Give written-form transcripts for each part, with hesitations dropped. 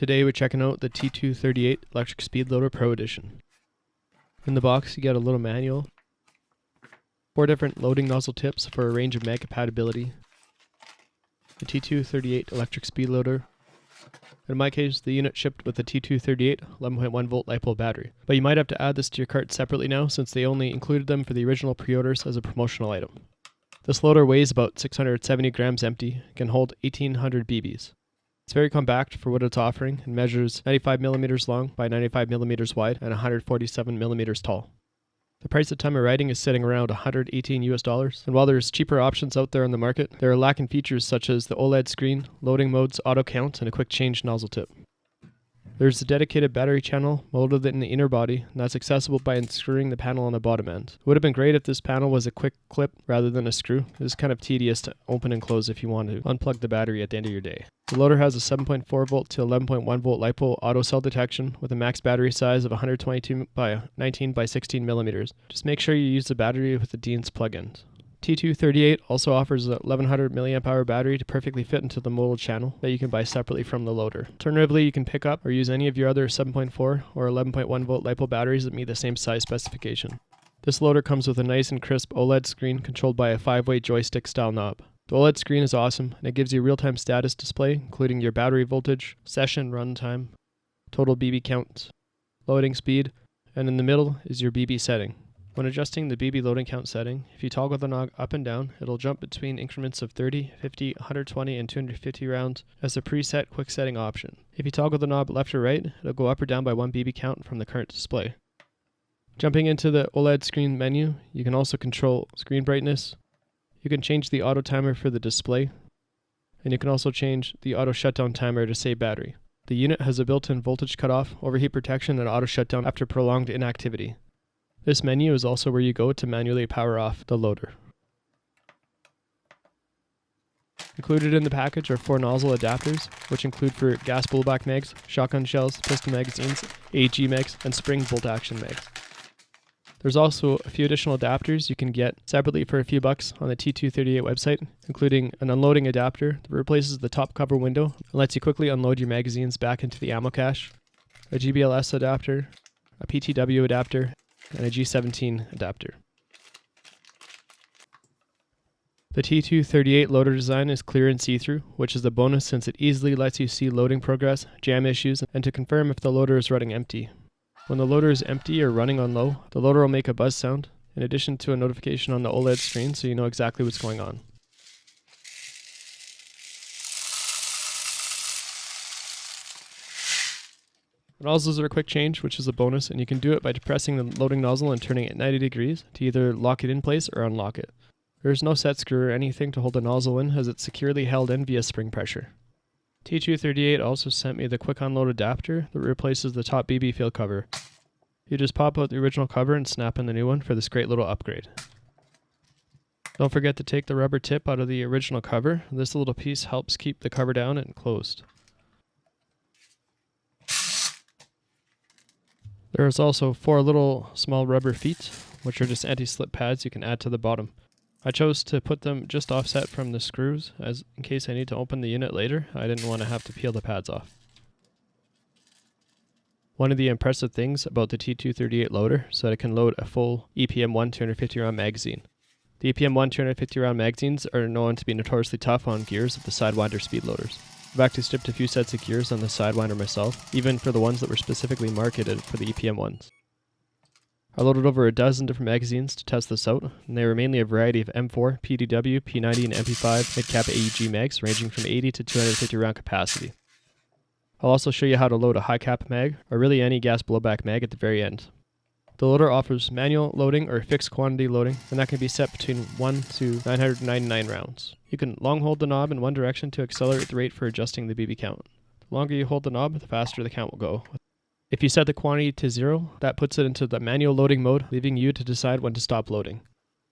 Today we're checking out the T238 Electric Speed Loader Pro Edition. In the box you get a little manual, 4 different loading nozzle tips for a range of mag compatibility, the T238 Electric Speed Loader. In my case, the unit shipped with the T238 11.1 volt LiPo battery, but you might have to add this to your cart separately now since they only included them for the original pre-orders as a promotional item. This loader weighs about 670 grams empty, can hold 1800 BBs. It's very compact for what it's offering and measures 95 millimeters long by 95 millimeters wide and 147 millimeters tall. The price at time of writing is sitting around $118 and while there's cheaper options out there on the market, they are lacking features such as the OLED screen, loading modes, auto count, and a quick change nozzle tip. There's a dedicated battery channel molded in the inner body, and that's accessible by unscrewing the panel on the bottom end. It would have been great if this panel was a quick clip rather than a screw. It is kind of tedious to open and close if you want to unplug the battery at the end of your day. The loader has a 7.4 volt to 11.1 volt LiPo auto cell detection with a max battery size of 122 by 19 by 16 millimeters. Just make sure you use the battery with the Dean's plug-in. T238 also offers a 1100 mAh battery to perfectly fit into the modal channel that you can buy separately from the loader. Alternatively, you can pick up or use any of your other 7.4 or 11.1 volt LiPo batteries that meet the same size specification. This loader comes with a nice and crisp OLED screen controlled by a 5-way joystick style knob. The OLED screen is awesome and it gives you real-time status display including your battery voltage, session run time, total BB count, loading speed, and in the middle is your BB setting. When adjusting the BB loading count setting, if you toggle the knob up and down, it'll jump between increments of 30, 50, 120, and 250 rounds as a preset quick setting option. If you toggle the knob left or right, it'll go up or down by 1 BB count from the current display. Jumping into the OLED screen menu, you can also control screen brightness. You can change the auto timer for the display, and you can also change the auto shutdown timer to save battery. The unit has a built-in voltage cutoff, overheat protection, and auto shutdown after prolonged inactivity. This menu is also where you go to manually power off the loader. Included in the package are 4 nozzle adapters, which include for gas blowback mags, shotgun shells, pistol magazines, AG mags, and spring bolt action mags. There's also a few additional adapters you can get separately for a few bucks on the T238 website, including an unloading adapter that replaces the top cover window and lets you quickly unload your magazines back into the ammo cache, a GBLS adapter, a PTW adapter, and a G17 adapter. The T238 loader design is clear and see-through, which is a bonus since it easily lets you see loading progress, jam issues, and to confirm if the loader is running empty. When the loader is empty or running on low, the loader will make a buzz sound, in addition to a notification on the OLED screen so you know exactly what's going on. The nozzles are a quick change, which is a bonus, and you can do it by depressing the loading nozzle and turning it 90 degrees to either lock it in place or unlock it. There is no set screw or anything to hold the nozzle in as it's securely held in via spring pressure. T238 also sent me the quick unload adapter that replaces the top BB field cover. You just pop out the original cover and snap in the new one for this great little upgrade. Don't forget to take the rubber tip out of the original cover. This little piece helps keep the cover down and closed. There is also 4 little small rubber feet, which are just anti-slip pads you can add to the bottom. I chose to put them just offset from the screws, as in case I need to open the unit later, I didn't want to have to peel the pads off. One of the impressive things about the T238 loader is that it can load a full EPM1 250 round magazine. The EPM1 250 round magazines are known to be notoriously tough on gears of the sidewinder speed loaders. I've actually stripped a few sets of gears on the sidewinder myself, even for the ones that were specifically marketed for the EPM ones. I loaded over a dozen different magazines to test this out, and they were mainly a variety of M4, PDW, P90, and MP5 midcap AEG mags ranging from 80 to 250 round capacity. I'll also show you how to load a high cap mag, or really any gas blowback mag at the very end. The loader offers manual loading or fixed quantity loading, and that can be set between 1 to 999 rounds. You can long hold the knob in one direction to accelerate the rate for adjusting the BB count. The longer you hold the knob, the faster the count will go. If you set the quantity to 0, that puts it into the manual loading mode, leaving you to decide when to stop loading.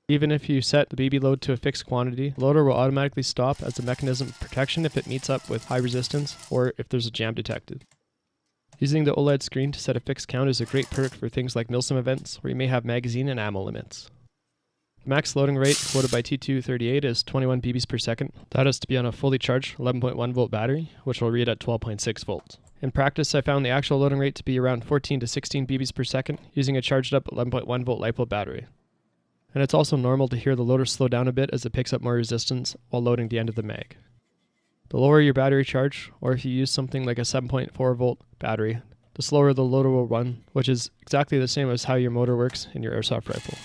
Even if you set the BB load to a fixed quantity, the loader will automatically stop as a mechanism of protection if it meets up with high resistance or if there's a jam detected. Using the OLED screen to set a fixed count is a great perk for things like MILSIM events where you may have magazine and ammo limits. The max loading rate quoted by T238 is 21 BBs per second. That has to be on a fully charged 11.1 volt battery, which will read at 12.6 volts. In practice, I found the actual loading rate to be around 14 to 16 BBs per second using a charged up 11.1 volt LiPo battery. And it's also normal to hear the loader slow down a bit as it picks up more resistance while loading the end of the mag. The lower your battery charge, or if you use something like a 7.4 volt battery, the slower the loader will run, which is exactly the same as how your motor works in your airsoft rifle.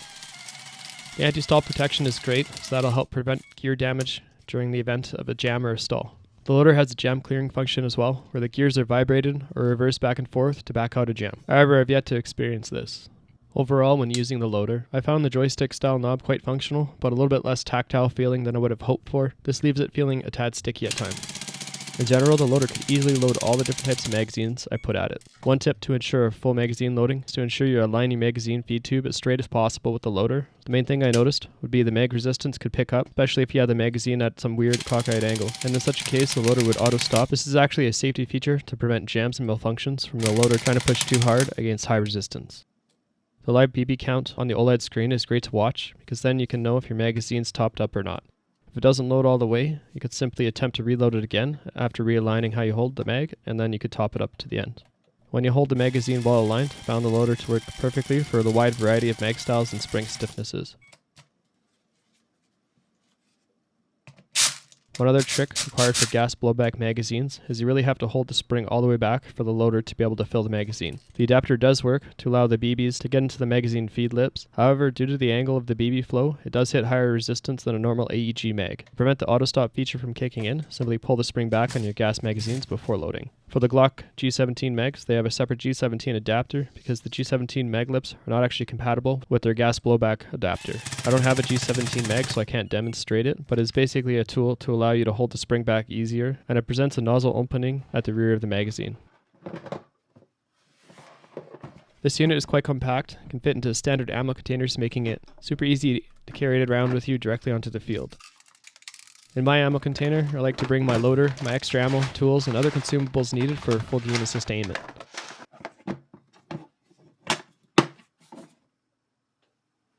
The anti-stall protection is great, so that'll help prevent gear damage during the event of a jam or a stall. The loader has a jam clearing function as well, where the gears are vibrated or reversed back and forth to back out a jam. However, I've yet to experience this. Overall, when using the loader, I found the joystick style knob quite functional, but a little bit less tactile feeling than I would have hoped for. This leaves it feeling a tad sticky at times. In general, the loader could easily load all the different types of magazines I put at it. One tip to ensure a full magazine loading is to ensure you align your magazine feed tube as straight as possible with the loader. The main thing I noticed would be the mag resistance could pick up, especially if you had the magazine at some weird cockeyed angle. And in such a case, the loader would auto stop. This is actually a safety feature to prevent jams and malfunctions from the loader trying to push too hard against high resistance. The live BB count on the OLED screen is great to watch because then you can know if your magazine's topped up or not. If it doesn't load all the way, you could simply attempt to reload it again after realigning how you hold the mag, and then you could top it up to the end. When you hold the magazine well aligned, I found the loader to work perfectly for the wide variety of mag styles and spring stiffnesses. One other trick required for gas blowback magazines is you really have to hold the spring all the way back for the loader to be able to fill the magazine. The adapter does work to allow the BBs to get into the magazine feed lips. However, due to the angle of the BB flow, it does hit higher resistance than a normal AEG mag. To prevent the auto stop feature from kicking in, simply pull the spring back on your gas magazines before loading. For the Glock G17 mags, they have a separate G17 adapter because the G17 mag lips are not actually compatible with their gas blowback adapter. I don't have a G17 mag, so I can't demonstrate it, but it's basically a tool to allow you to hold the spring back easier, and it presents a nozzle opening at the rear of the magazine. This unit is quite compact, can fit into standard ammo containers, making it super easy to carry it around with you directly onto the field. In my ammo container, I like to bring my loader, my extra ammo, tools, and other consumables needed for full game and sustainment.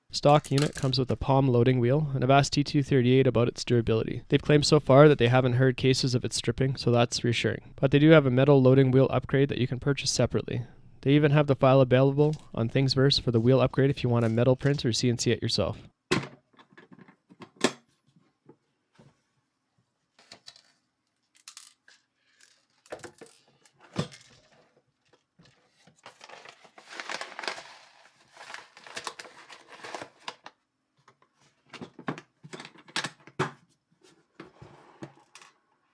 Stock unit comes with a palm loading wheel, and I've asked T238 about its durability. They've claimed so far that they haven't heard cases of it stripping, so that's reassuring. But they do have a metal loading wheel upgrade that you can purchase separately. They even have the file available on Thingsverse for the wheel upgrade if you want a metal print or CNC it yourself.